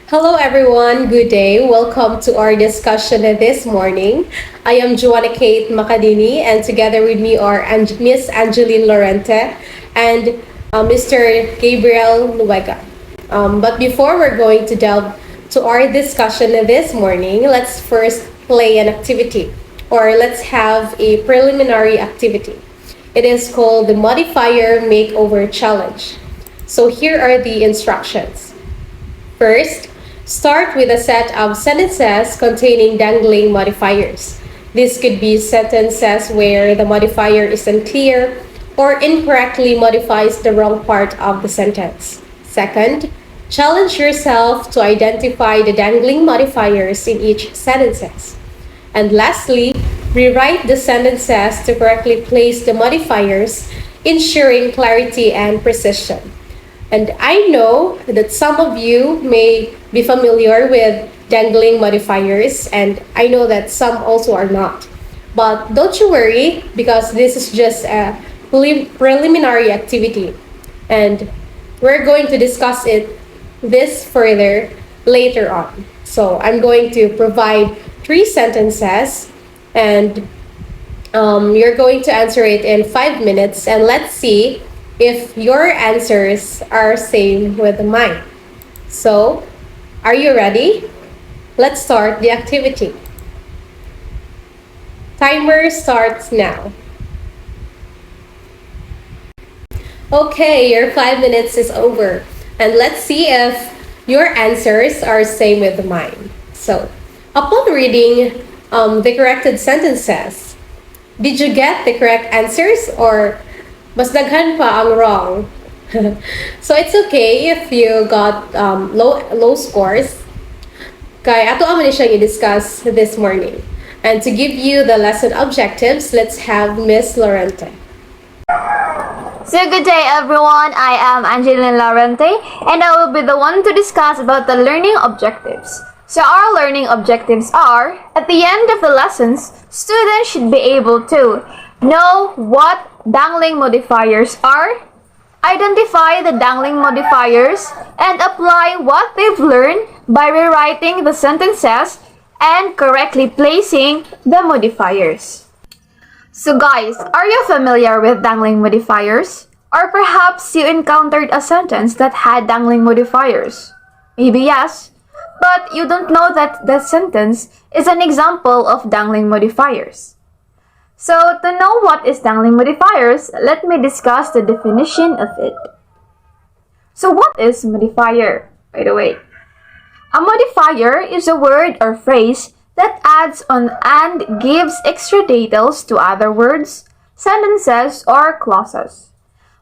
Hello, everyone. Good day. Welcome to our discussion this morning. I am Joanna Kate Macadini, and together with me are Miss Angeline Lorente and Mr. Gabriel Luega. But before we're going to delve to our discussion this morning, let's first play an activity, or let's have a preliminary activity. It is called the Modifier Makeover Challenge. So here are the instructions. First, start with a set of sentences containing dangling modifiers. This could be sentences where the modifier is unclear or incorrectly modifies the wrong part of the sentence. Second, challenge yourself to identify the dangling modifiers in each sentences. And lastly, rewrite the sentences to correctly place the modifiers, ensuring clarity and precision. And I know that some of you may be familiar with dangling modifiers, and I know that some also are not. But don't you worry, because this is just a preliminary activity, and we're going to discuss this further later on. So I'm going to provide 3 sentences, and you're going to answer it in 5 minutes, and let's see if your answers are same with mine. So, are you ready? Let's start the activity. Timer starts now. Okay, your 5 minutes is over. And let's see if your answers are same with mine. So, upon reading the corrected sentences, did you get the correct answers or mas daghan pa ang wrong? So it's okay if you got low scores. Kay ato man siyang i-discuss this morning. And to give you the lesson objectives, let's have Miss Lorente. So good day everyone, I am Angeline Lorente and I will be the one to discuss about the learning objectives. So our learning objectives are, at the end of the lessons, students should be able to know what dangling modifiers are, identify the dangling modifiers, and apply what they've learned by rewriting the sentences and correctly placing the modifiers. So guys, are you familiar with dangling modifiers? Or perhaps you encountered a sentence that had dangling modifiers? Maybe yes, but you don't know that the sentence is an example of dangling modifiers. So, to know what is dangling modifiers, let me discuss the definition of it. So, what is modifier, by the way? A modifier is a word or phrase that adds on and gives extra details to other words, sentences, or clauses.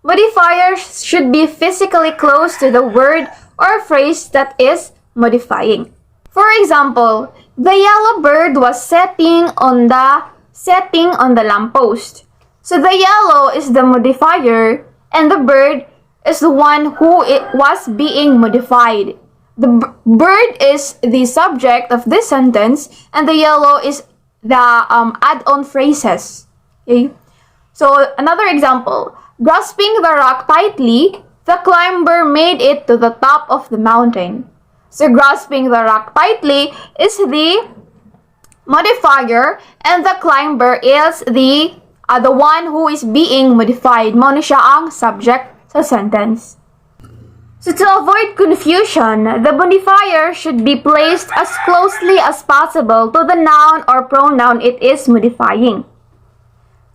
Modifiers should be physically close to the word or phrase that is modifying. For example, the yellow bird was setting on the lamppost. So the yellow is the modifier and the bird is the one who it was being modified. The bird is the subject of this sentence and the yellow is the add-on phrases. Okay? So another example, grasping the rock tightly, the climber made it to the top of the mountain. So grasping the rock tightly is the modifier and the climber is the one who is being modified. Mo na siya ang subject sa sentence. So to avoid confusion, the modifier should be placed as closely as possible to the noun or pronoun it is modifying.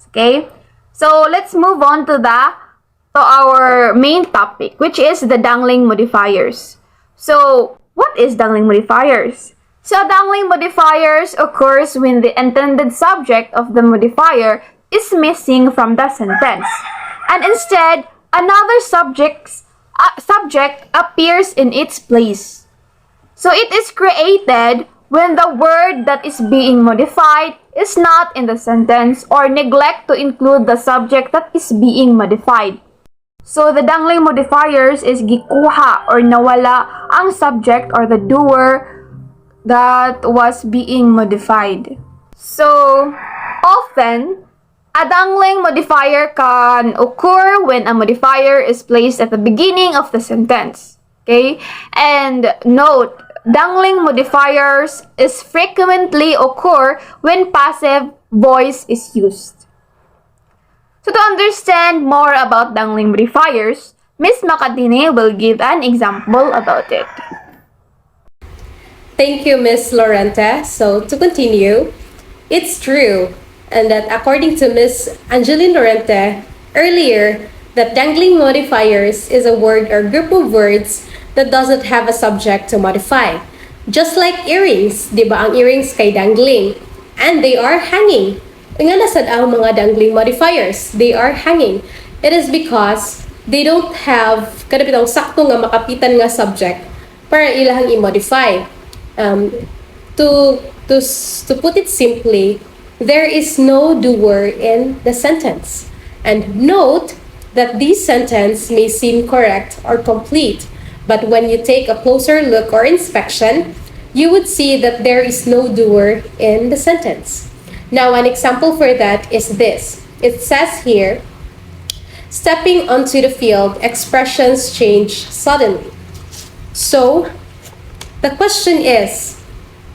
Okay? So let's move on to our main topic, which is the dangling modifiers. So what is dangling modifiers? So dangling modifiers occurs when the intended subject of the modifier is missing from the sentence, and instead another subject appears in its place. So it is created when the word that is being modified is not in the sentence or neglect to include the subject that is being modified. So the dangling modifiers is gikuha or nawala ang subject or the doer that was being modified. So, often, a dangling modifier can occur when a modifier is placed at the beginning of the sentence. Okay? And note, dangling modifiers is frequently occur when passive voice is used. So to understand more about dangling modifiers, Miss Makadine will give an example about it. Thank you, Miss Lorenta. So to continue, it's true, and that according to Miss Angeline Lorente earlier, that dangling modifiers is a word or group of words that doesn't have a subject to modify. Just like earrings, di ba ang earrings kay dangling, and they are hanging. Nga nasad ang mga dangling modifiers, they are hanging. It is because they don't have kada bitong sakto nga makapitan nga subject para ilahang i-modify. Um, to put it simply, there is no doer in the sentence. And note that this sentence may seem correct or complete, but when you take a closer look or inspection, you would see that there is no doer in the sentence. Now, an example for that is this. It says here, stepping onto the field, expressions change suddenly. So, the question is,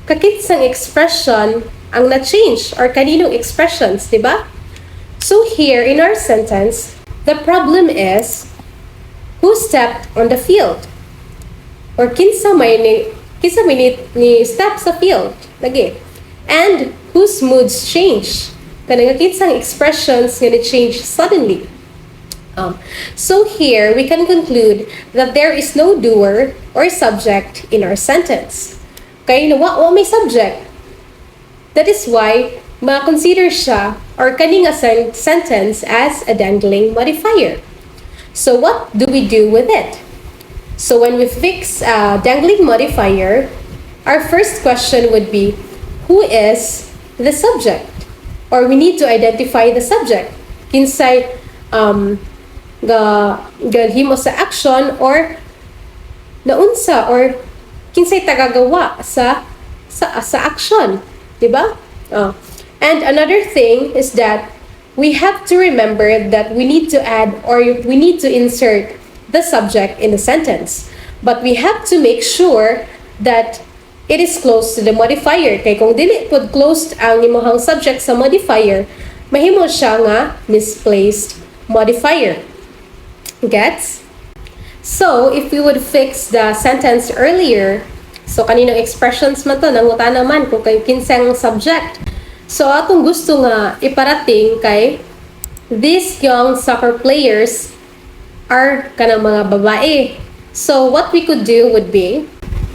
kakinsang expression ang na-change or kaninong expressions, di ba? So here in our sentence, the problem is, who stepped on the field? Or kinsa may ni step sa field, lagi. And whose moods change? Kanang kinsang expressions nga ni-change suddenly. So here, we can conclude that there is no doer or subject in our sentence. Kaya wa may subject. That is why, ma-consider siya or kaning sentence as a dangling modifier. So what do we do with it? So when we fix a dangling modifier, our first question would be, who is the subject? Or we need to identify the subject. Kinsay galhimo sa action or naunsa or kinsay tagagawa sa action, di ba? And another thing is that we have to remember that we need to add or we need to insert the subject in the sentence, but we have to make sure that it is close to the modifier. Kay kung dili pod closed ang imong subject sa modifier, mahimo siya nga misplaced modifier. Gets? So, if we would fix the sentence earlier, so kaninong expressions man to, nanguta naman kung kay kinsang subject. So, atong gusto nga iparating kay these young soccer players are kanang mga babae. So, what we could do would be,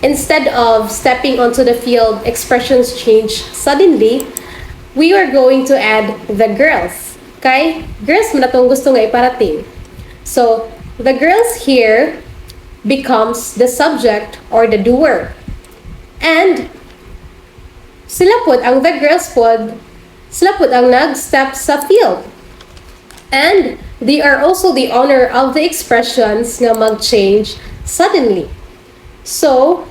instead of stepping onto the field, expressions change suddenly, we are going to add the girls. Kay girls man atong gusto nga iparating. So, the girls here becomes the subject or the doer. And sila pod ang the girls pod, sila pod ang nag-step sa field. And they are also the owner of the expressions nga mag-change suddenly. So,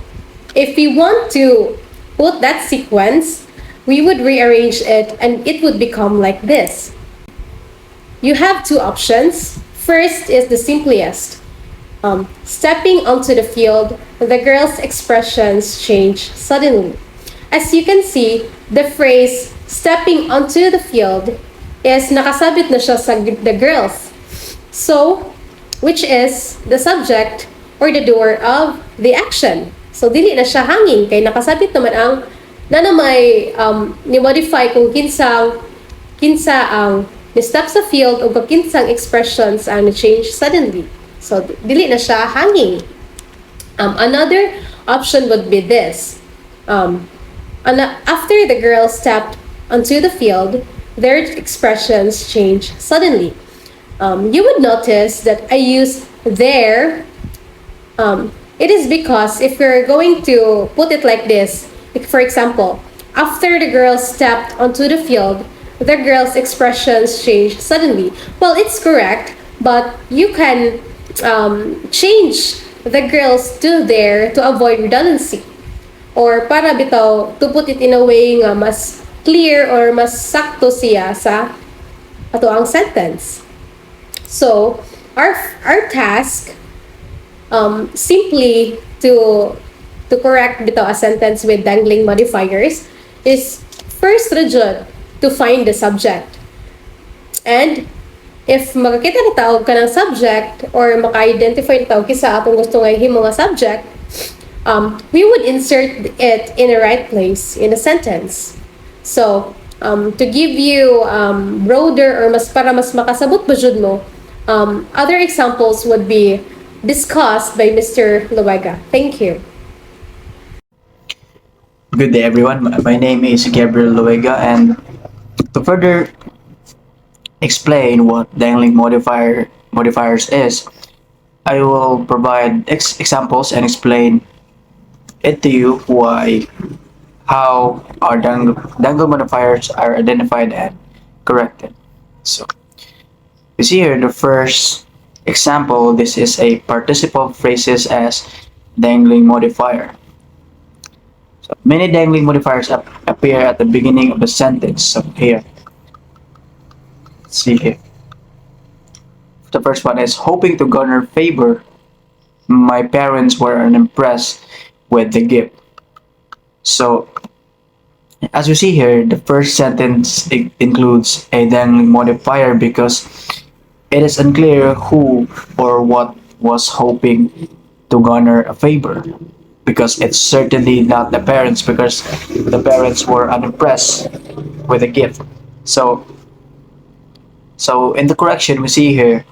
if we want to put that sequence, we would rearrange it and it would become like this. You have two options. First is the simplest. Stepping onto the field, the girls' expressions change suddenly. As you can see, the phrase stepping onto the field is nakasabit na siya sa the girls. So, which is the subject or the doer of the action. So, dili na siya hanging kay nakasabit naman ang nanamay ni-modify kung kinsa ang ni-step sa field o kinsang expressions ang na-change suddenly. So, dili na siya hanging. Another option would be this. After the girls stepped onto the field, their expressions change suddenly. You would notice that I use their. It is because if we're going to put it like this, like for example, after the girls stepped onto the field, the girls' expressions change suddenly. Well, it's correct, but you can change the girls to there to avoid redundancy. Or para bitaw, to put it in a way nga mas clear or mas sakto siya sa ato ang sentence. So, our task simply to to correct bitaw a sentence with dangling modifiers is first ra jud to find the subject. And if makakita na tawag ka ng subject or maka-identify na tawag kisa atong gusto nga himo nga subject, we would insert it in the right place in a sentence. So, to give you broader or para mas makasabot ba jud mo, other examples would be discussed by Mr. Luega. Thank you. Good day, everyone. My name is Gabriel Luega, and to further explain what dangling modifiers is, I will provide examples and explain it to you how our dangle modifiers are identified and corrected. So, you see here the first example. This is a participle phrases as dangling modifier. So many dangling modifiers appear at the beginning of the sentence. So here, let's see here. The first one is hoping to garner favor. My parents were unimpressed with the gift. So as you see here, the first sentence includes a dangling modifier because it is unclear who or what was hoping to garner a favor, because it's certainly not the parents, because the parents were unimpressed with the gift. So in the correction we see here,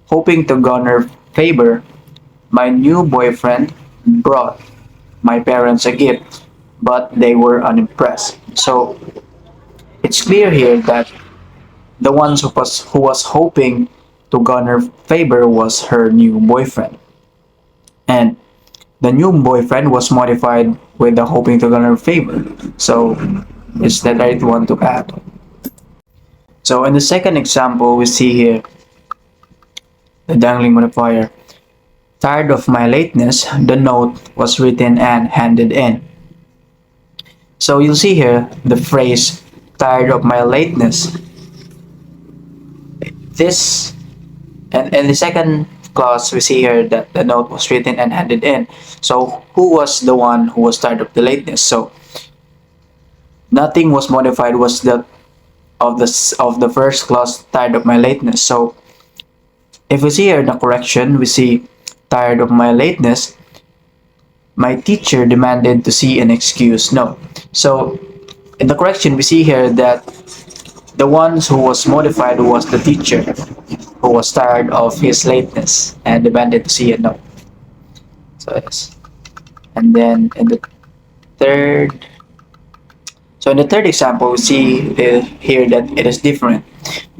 hoping to garner favor, my new boyfriend brought my parents a gift, but they were unimpressed. So it's clear here that the one who was hoping to garner favor was her new boyfriend. And the new boyfriend was modified with the hoping to garner favor. So it's the right one to add. So in the second example, we see here the dangling modifier. Tired of my lateness, the note was written and handed in. So you'll see here the phrase tired of my lateness. This and in the second clause we see here that the note was written and handed in. So who was the one who was tired of the lateness? So nothing was modified was the of the first clause, tired of my lateness. So if we see here in the correction, we see tired of my lateness, my teacher demanded to see an excuse note. So in the correction we see here that the ones who was modified was the teacher, who was tired of his lateness and demanded to see a note. So yes. And then in the third example, we see here that it is different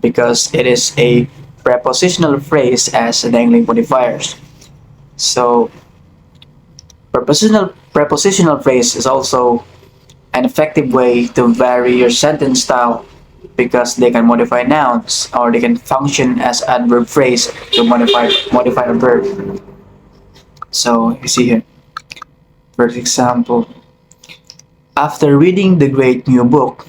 because it is a prepositional phrase as dangling modifiers. So prepositional phrase is also an effective way to vary your sentence style because they can modify nouns or they can function as adverb phrase to modify a verb. So you see here, first example. After reading the great new book,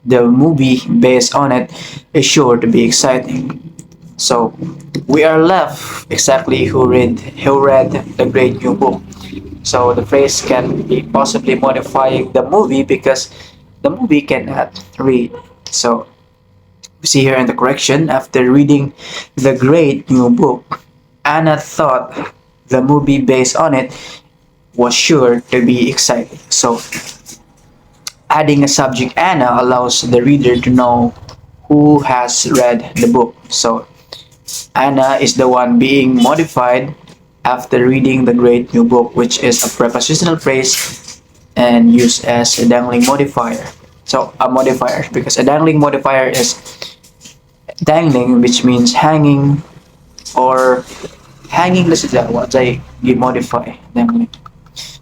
the movie based on it is sure to be exciting. So we are left exactly who read the great new book. So the phrase can be possibly modifying the movie because the movie cannot read. So we see here in the correction, after reading the great new book, Anna thought the movie based on it was sure to be exciting. So adding a subject Anna allows the reader to know who has read the book. So Anna is the one being modified after reading the great new book, which is a prepositional phrase and used as a dangling modifier. So a modifier, because a dangling modifier is dangling, which means hanging or hanging na sila what I modify dangling.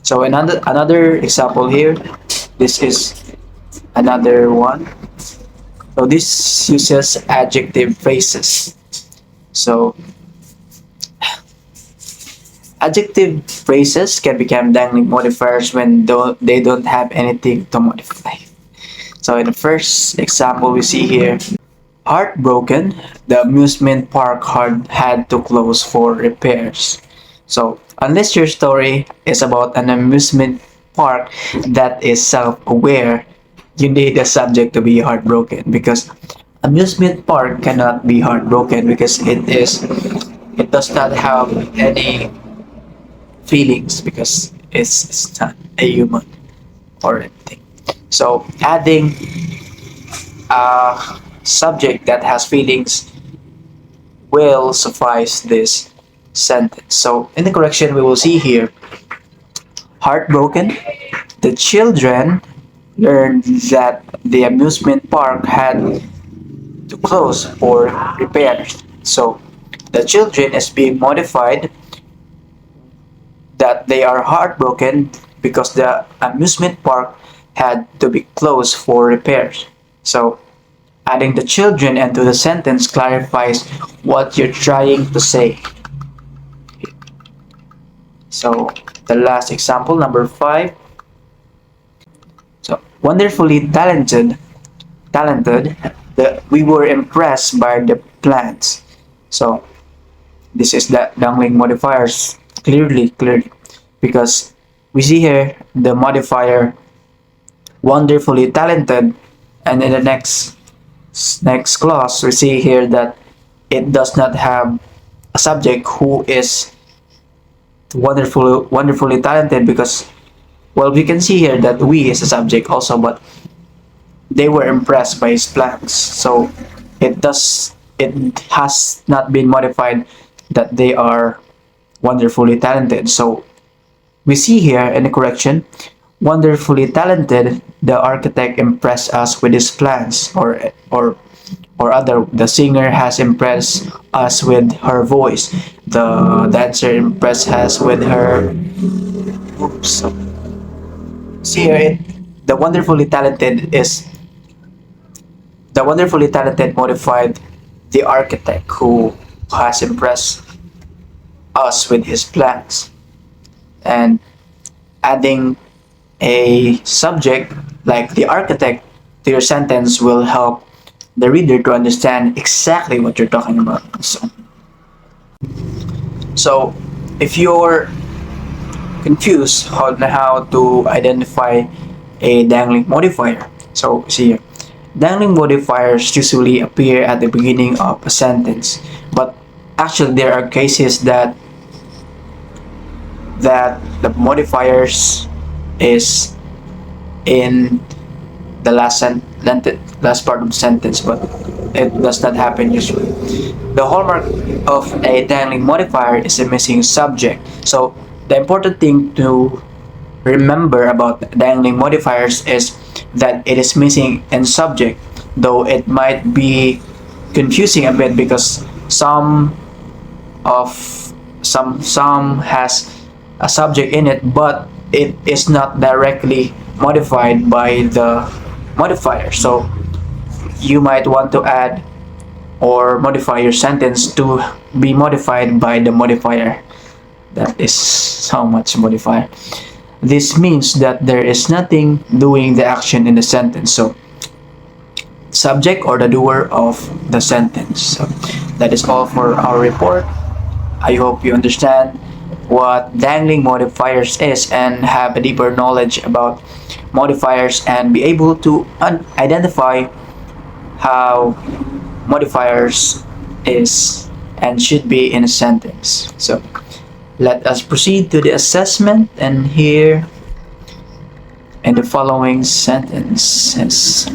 So another example here, this is another one. So this uses adjective phrases. So adjective phrases can become dangling modifiers when they don't have anything to modify. So in the first example we see here, heartbroken, the amusement park had to close for repairs. So Unless your story is about an amusement park that is self-aware, you need a subject to be heartbroken, because amusement park cannot be heartbroken because it does not have any feelings because it's not a human or anything. So adding a subject that has feelings will suffice this sentence. So in the correction, we will see here, heartbroken. The children learned that the amusement park had to close for repairs. So the children is being modified that they are heartbroken because the amusement park had to be closed for repairs. So adding the children into the sentence clarifies what you're trying to say. So the last example, number 5. So wonderfully talented, we were impressed by the plants. So this is the Dangling modifiers clearly, because we see here the modifier wonderfully talented, and in the next clause we see here that it does not have a subject who is wonderfully talented, because well, we can see here that we is a subject also, but they were impressed by his plans. So it has not been modified that they are wonderfully talented. So we see here in the correction, wonderfully talented, the architect impressed us with his plans, or other, the singer has impressed us with her voice, the dancer impressed us with her oops. See here, the wonderfully talented is the wonderfully talented modified the architect who has impressed us with his plans, and adding a subject like the architect to your sentence will help the reader to understand exactly what you're talking about. So if you're confused on how to identify a dangling modifier, so see here, dangling modifiers usually appear at the beginning of a sentence, but actually there are cases that the modifiers is in the last part of the sentence, but it does not happen usually. The hallmark of a dangling modifier is a missing subject. So the important thing to remember about dangling modifiers is that it is missing in subject, though it might be confusing a bit because of some has a subject in it, but it is not directly modified by the modifier. So you might want to add or modify your sentence to be modified by the modifier. That is so much modifier. This means that there is nothing doing the action in the sentence. So subject or the doer of the sentence. So that is all for our report. I hope you understand what dangling modifiers is and have a deeper knowledge about modifiers and be able to identify how modifiers is and should be in a sentence. So let us proceed to the assessment, and here in the following sentences.